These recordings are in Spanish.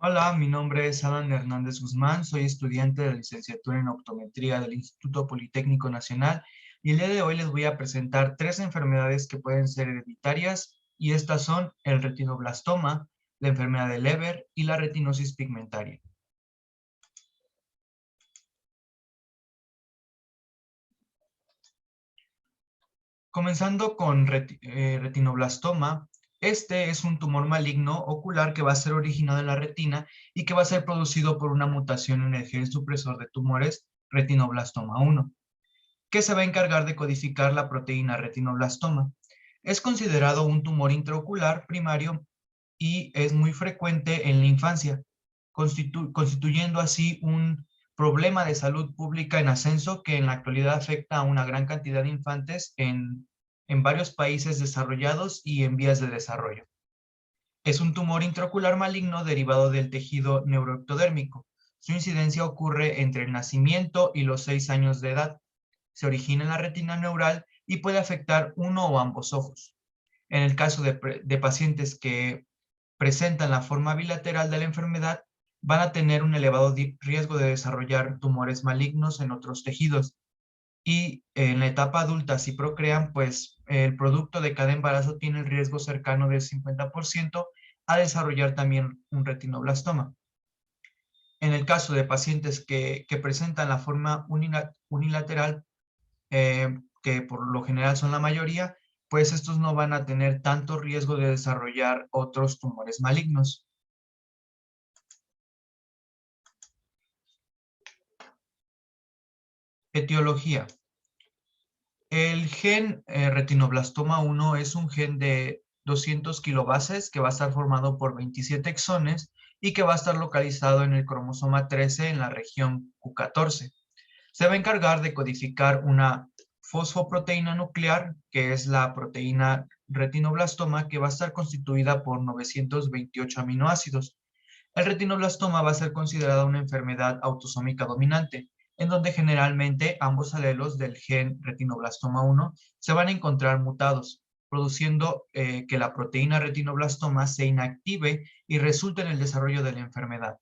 Hola, mi nombre es Alan Hernández Guzmán, soy estudiante de la licenciatura en optometría del Instituto Politécnico Nacional y el día de hoy les voy a presentar tres enfermedades que pueden ser hereditarias y estas son el retinoblastoma, la enfermedad de Leber y la retinosis pigmentaria. Comenzando con retinoblastoma, este es un tumor maligno ocular que va a ser originado en la retina y que va a ser producido por una mutación en el gen supresor de tumores retinoblastoma 1, que se va a encargar de codificar la proteína retinoblastoma. Es considerado un tumor intraocular primario y es muy frecuente en la infancia, constituyendo así un problema de salud pública en ascenso que en la actualidad afecta a una gran cantidad de infantes en varios países desarrollados y en vías de desarrollo. Es un tumor intraocular maligno derivado del tejido neuroectodérmico. Su incidencia ocurre entre el nacimiento y los 6 años de edad. Se origina en la retina neural y puede afectar uno o ambos ojos. En el caso de pacientes que presentan la forma bilateral de la enfermedad, van a tener un elevado riesgo de desarrollar tumores malignos en otros tejidos. Y en la etapa adulta, si procrean, pues el producto de cada embarazo tiene el riesgo cercano del 50% a desarrollar también un retinoblastoma. En el caso de pacientes que presentan la forma unilateral, que por lo general son la mayoría, pues estos no van a tener tanto riesgo de desarrollar otros tumores malignos. Etiología. El gen retinoblastoma 1 es un gen de 200 kilobases que va a estar formado por 27 exones y que va a estar localizado en el cromosoma 13 en la región Q14. Se va a encargar de codificar una fosfoproteína nuclear, que es la proteína retinoblastoma, que va a estar constituida por 928 aminoácidos. El retinoblastoma va a ser considerada una enfermedad autosómica dominante, en donde generalmente ambos alelos del gen retinoblastoma 1 se van a encontrar mutados, produciendo que la proteína retinoblastoma se inactive y resulte en el desarrollo de la enfermedad.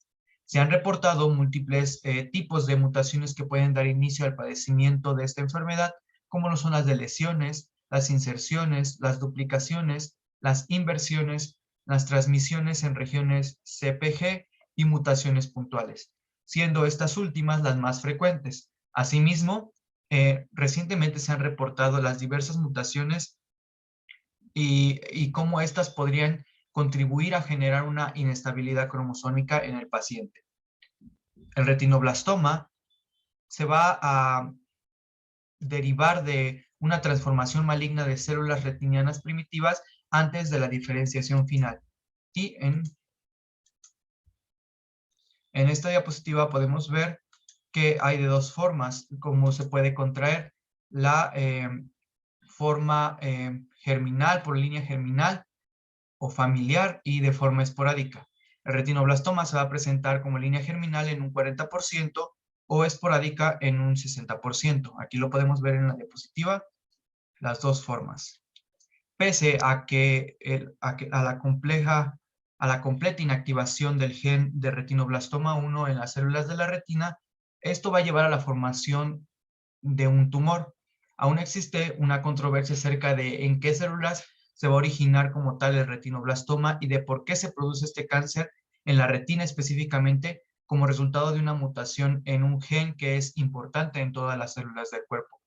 Se han reportado múltiples tipos de mutaciones que pueden dar inicio al padecimiento de esta enfermedad, como lo son las de lesiones, las inserciones, las duplicaciones, las inversiones, las transmisiones en regiones CPG y mutaciones puntuales, siendo estas últimas las más frecuentes. Asimismo, recientemente se han reportado las diversas mutaciones y cómo estas podrían contribuir a generar una inestabilidad cromosómica en el paciente. El retinoblastoma se va a derivar de una transformación maligna de células retinianas primitivas antes de la diferenciación final. Y en esta diapositiva podemos ver que hay de dos formas, cómo se puede contraer la forma germinal, por línea germinal o familiar y de forma esporádica. El retinoblastoma se va a presentar como línea germinal en un 40% o esporádica en un 60%. Aquí lo podemos ver en la diapositiva, las dos formas. Pese a que, a la completa inactivación del gen de retinoblastoma 1 en las células de la retina, esto va a llevar a la formación de un tumor. Aún existe una controversia acerca de en qué células se va a originar como tal el retinoblastoma y de por qué se produce este cáncer en la retina específicamente como resultado de una mutación en un gen que es importante en todas las células del cuerpo.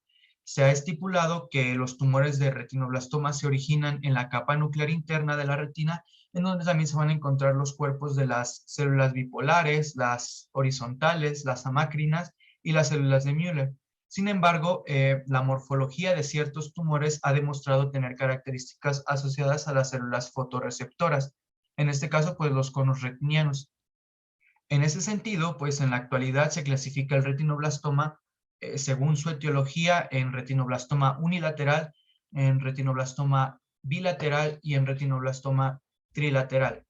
Se ha estipulado que los tumores de retinoblastoma se originan en la capa nuclear interna de la retina, en donde también se van a encontrar los cuerpos de las células bipolares, las horizontales, las amácrinas y las células de Müller. Sin embargo, la morfología de ciertos tumores ha demostrado tener características asociadas a las células fotorreceptoras, en este caso, pues los conos retinianos. En ese sentido, pues en la actualidad se clasifica el retinoblastoma según su etiología en retinoblastoma unilateral, en retinoblastoma bilateral y en retinoblastoma trilateral.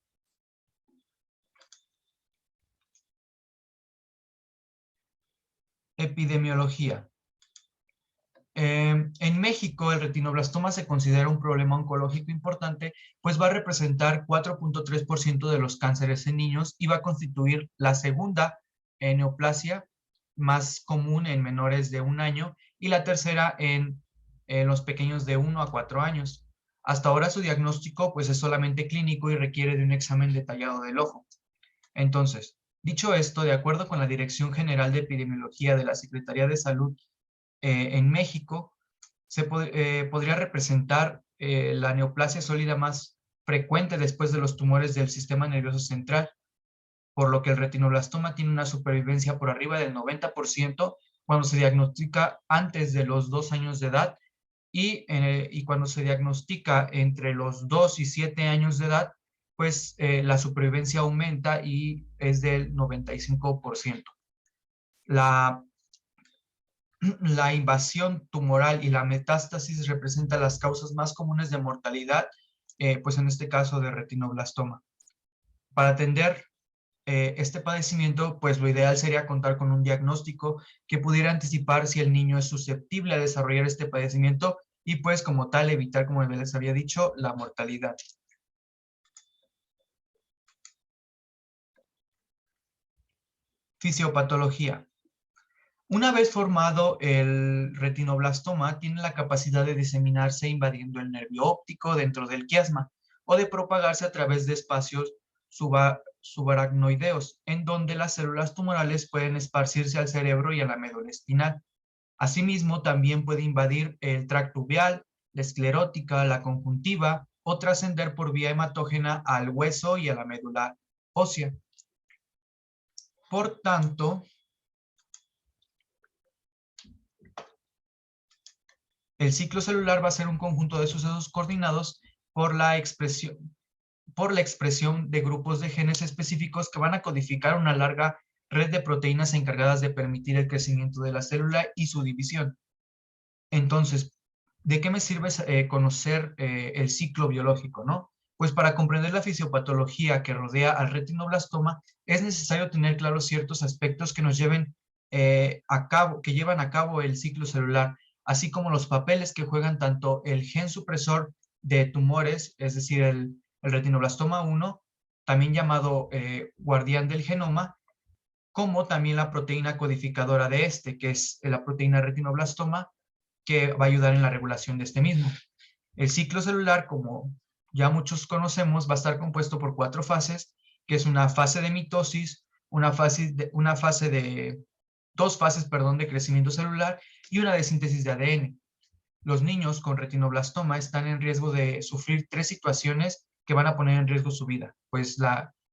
Epidemiología. En México, el retinoblastoma se considera un problema oncológico importante, pues va a representar 4.3% de los cánceres en niños y va a constituir la segunda neoplasia más común en menores de 1 año y la tercera en los pequeños de 1 a 4 años. Hasta ahora su diagnóstico pues es solamente clínico y requiere de un examen detallado del ojo. Entonces, dicho esto, de acuerdo con la Dirección General de Epidemiología de la Secretaría de Salud, en México podría representar la neoplasia sólida más frecuente después de los tumores del sistema nervioso central, por lo que el retinoblastoma tiene una supervivencia por arriba del 90% cuando se diagnostica antes de los 2 años de edad y cuando se diagnostica entre los 2 y 7 años de edad, pues la supervivencia aumenta y es del 95%. La invasión tumoral y la metástasis representan las causas más comunes de mortalidad, pues en este caso de retinoblastoma. Para atender este padecimiento, pues lo ideal sería contar con un diagnóstico que pudiera anticipar si el niño es susceptible a desarrollar este padecimiento y pues como tal evitar, como les había dicho, la mortalidad. Fisiopatología. Una vez formado, el retinoblastoma tiene la capacidad de diseminarse invadiendo el nervio óptico dentro del quiasma o de propagarse a través de espacios subaracnoideos, en donde las células tumorales pueden esparcirse al cerebro y a la médula espinal. Asimismo, también puede invadir el tracto uveal, la esclerótica, la conjuntiva o trascender por vía hematógena al hueso y a la médula ósea. Por tanto, el ciclo celular va a ser un conjunto de sucesos coordinados por la expresión de grupos de genes específicos que van a codificar una larga red de proteínas encargadas de permitir el crecimiento de la célula y su división. Entonces, ¿de qué me sirve conocer el ciclo biológico, no? Pues para comprender la fisiopatología que rodea al retinoblastoma es necesario tener claros ciertos aspectos que nos lleven que llevan a cabo el ciclo celular, así como los papeles que juegan tanto el gen supresor de tumores, es decir, el retinoblastoma 1, también llamado guardián del genoma, como también la proteína codificadora de este, que es la proteína retinoblastoma, que va a ayudar en la regulación de este mismo. El ciclo celular, como ya muchos conocemos, va a estar compuesto por 4 fases, que es una fase de mitosis, dos fases, perdón, de crecimiento celular y una de síntesis de ADN. Los niños con retinoblastoma están en riesgo de sufrir 3 situaciones que van a poner en riesgo su vida, pues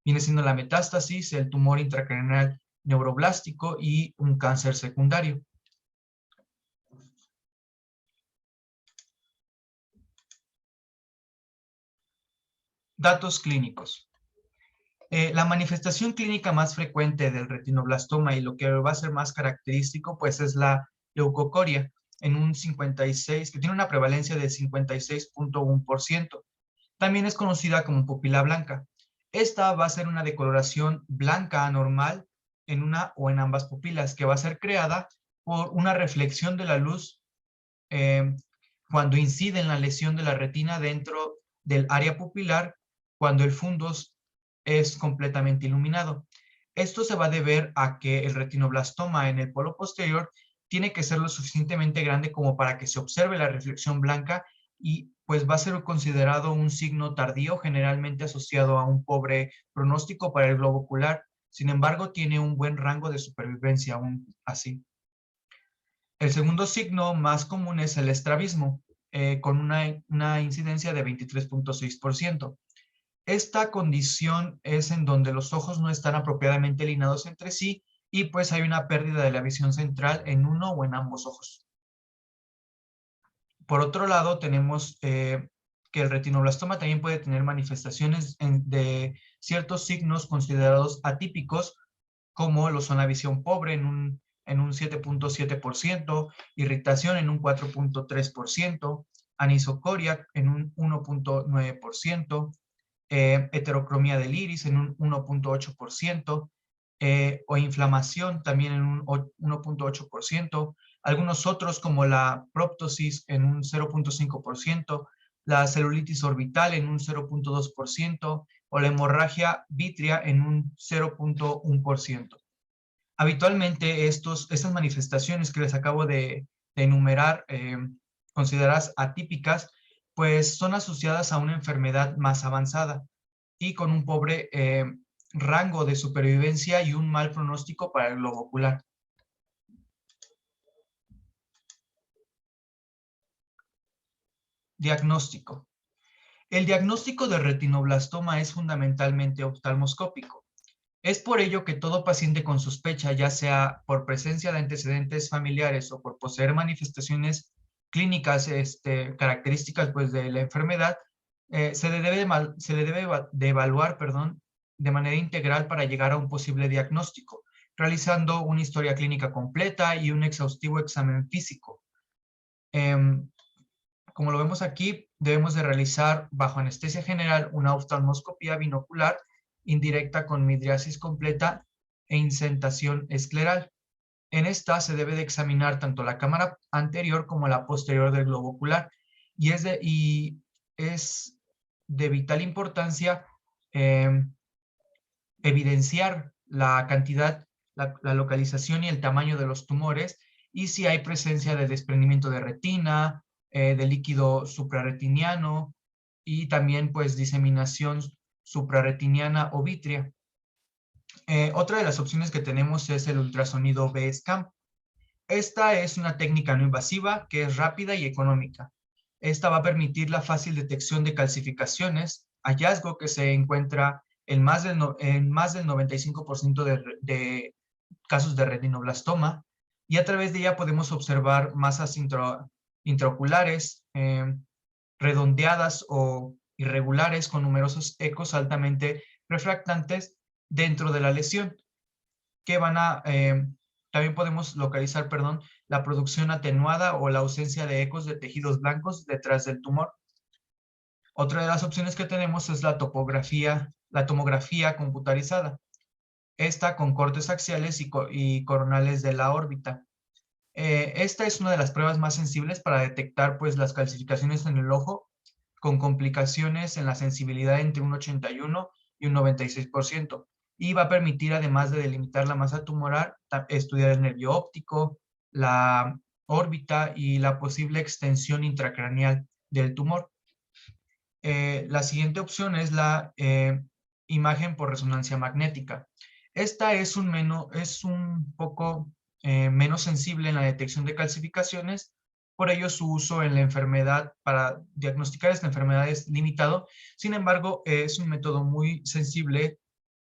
viene siendo la metástasis, el tumor intracraneal neuroblástico y un cáncer secundario. Datos clínicos. La manifestación clínica más frecuente del retinoblastoma y lo que va a ser más característico, pues es la leucocoria, en un 56, que tiene una prevalencia de 56.1%. También es conocida como pupila blanca. Esta va a ser una decoloración blanca anormal en una o en ambas pupilas, que va a ser creada por una reflexión de la luz cuando incide en la lesión de la retina dentro del área pupilar, cuando el fundus es completamente iluminado. Esto se va a deber a que el retinoblastoma en el polo posterior tiene que ser lo suficientemente grande como para que se observe la reflexión blanca y pues va a ser considerado un signo tardío, generalmente asociado a un pobre pronóstico para el globo ocular. Sin embargo, tiene un buen rango de supervivencia aún así. El segundo signo más común es el estrabismo, con una incidencia de 23.6%. Esta condición es en donde los ojos no están apropiadamente alineados entre sí y pues hay una pérdida de la visión central en uno o en ambos ojos. Por otro lado, tenemos que el retinoblastoma también puede tener manifestaciones de ciertos signos considerados atípicos, como lo son la visión pobre en un 7.7%, irritación en un 4.3%, anisocoria en un 1.9%, heterocromía del iris en un 1.8%, o inflamación también en un 1.8%, Algunos otros, como la proptosis en un 0.5%, la celulitis orbital en un 0.2% o la hemorragia vítrea en un 0.1%. Habitualmente estas manifestaciones que les acabo de enumerar, consideradas atípicas, pues son asociadas a una enfermedad más avanzada y con un pobre rango de supervivencia y un mal pronóstico para el globo ocular. Diagnóstico. El diagnóstico de retinoblastoma es fundamentalmente oftalmoscópico. Es por ello que todo paciente con sospecha, ya sea por presencia de antecedentes familiares o por poseer manifestaciones clínicas características pues, de la enfermedad, se le debe de evaluar, perdón, de manera integral para llegar a un posible diagnóstico, realizando una historia clínica completa y un exhaustivo examen físico. Como lo vemos aquí, debemos de realizar bajo anestesia general una oftalmoscopía binocular indirecta con midriasis completa e insentación escleral. En esta se debe de examinar tanto la cámara anterior como la posterior del globo ocular y es de vital importancia eh, evidenciar la cantidad, la localización y el tamaño de los tumores y si hay presencia de desprendimiento de retina, de líquido suprarretiniano y también pues diseminación suprarretiniana o vítrea. Otra de las opciones que tenemos es el ultrasonido B-Scan. Esta es una técnica no invasiva que es rápida y económica. Esta va a permitir la fácil detección de calcificaciones, hallazgo que se encuentra en más del 95% de casos de retinoblastoma, y a través de ella podemos observar masas intraoculares redondeadas o irregulares con numerosos ecos altamente refractantes dentro de la lesión, que también podemos localizar, perdón, la producción atenuada o la ausencia de ecos de tejidos blancos detrás del tumor. Otra de las opciones que tenemos es la tomografía computarizada. Esta con cortes axiales y coronales de la órbita. Esta es una de las pruebas más sensibles para detectar pues, las calcificaciones en el ojo, con complicaciones en la sensibilidad entre un 81 y un 96%. Y va a permitir, además de delimitar la masa tumoral, estudiar el nervio óptico, la órbita y la posible extensión intracraneal del tumor. La siguiente opción es la imagen por resonancia magnética. Esta es un poco menos sensible en la detección de calcificaciones, por ello su uso en la enfermedad, para diagnosticar esta enfermedad es limitado. Sin embargo, es un método muy sensible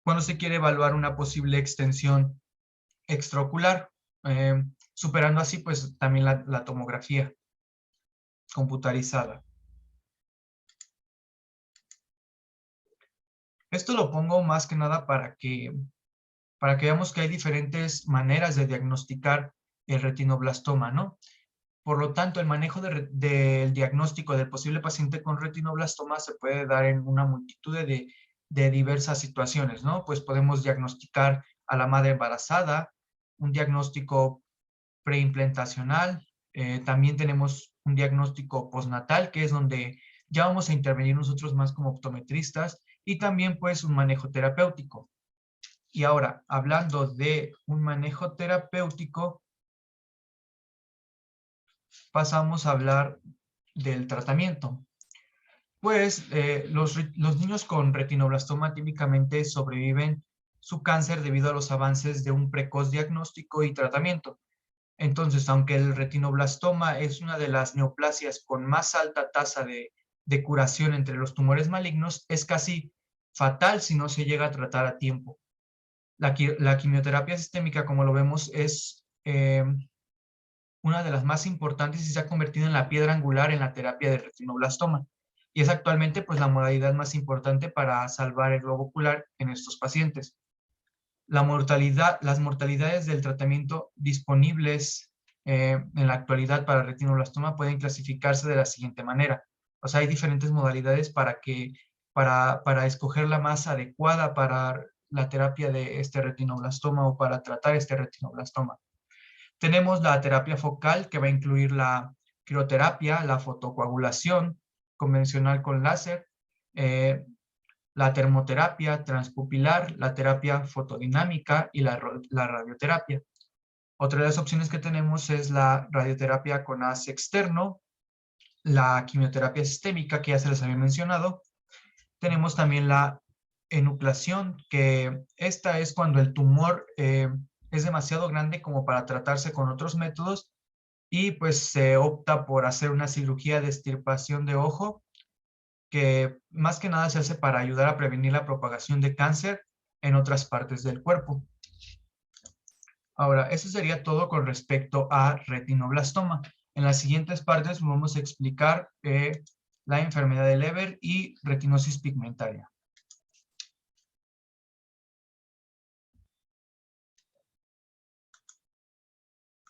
cuando se quiere evaluar una posible extensión extraocular, superando así pues también la tomografía computarizada. Esto lo pongo más que nada para que veamos que hay diferentes maneras de diagnosticar el retinoblastoma, ¿no? Por lo tanto, el manejo del diagnóstico del posible paciente con retinoblastoma se puede dar en una multitud de diversas situaciones, ¿no? Pues podemos diagnosticar a la madre embarazada, un diagnóstico preimplantacional, también tenemos un diagnóstico postnatal, que es donde ya vamos a intervenir nosotros más como optometristas, y también pues un manejo terapéutico. Y ahora, hablando de un manejo terapéutico, pasamos a hablar del tratamiento. Pues los niños con retinoblastoma típicamente sobreviven su cáncer debido a los avances de un precoz diagnóstico y tratamiento. Entonces, aunque el retinoblastoma es una de las neoplasias con más alta tasa de curación entre los tumores malignos, es casi fatal si no se llega a tratar a tiempo. La quimioterapia sistémica, como lo vemos, es una de las más importantes y se ha convertido en la piedra angular en la terapia de retinoblastoma. Y es actualmente pues, la modalidad más importante para salvar el globo ocular en estos pacientes. Las mortalidades del tratamiento disponibles en la actualidad para retinoblastoma pueden clasificarse de la siguiente manera. O sea, hay diferentes modalidades para escoger la más adecuada para la terapia de este retinoblastoma o para tratar este retinoblastoma. Tenemos la terapia focal, que va a incluir la crioterapia, la fotocoagulación convencional con láser, la termoterapia transpupilar, la terapia fotodinámica y la radioterapia. Otra de las opciones que tenemos es la radioterapia con haz externo, la quimioterapia sistémica, que ya se les había mencionado. Tenemos también la enucleación, que esta es cuando el tumor es demasiado grande como para tratarse con otros métodos y pues se opta por hacer una cirugía de extirpación de ojo, que más que nada se hace para ayudar a prevenir la propagación de cáncer en otras partes del cuerpo. Ahora, eso sería todo con respecto a retinoblastoma. En las siguientes partes vamos a explicar la enfermedad de Leber y retinosis pigmentaria.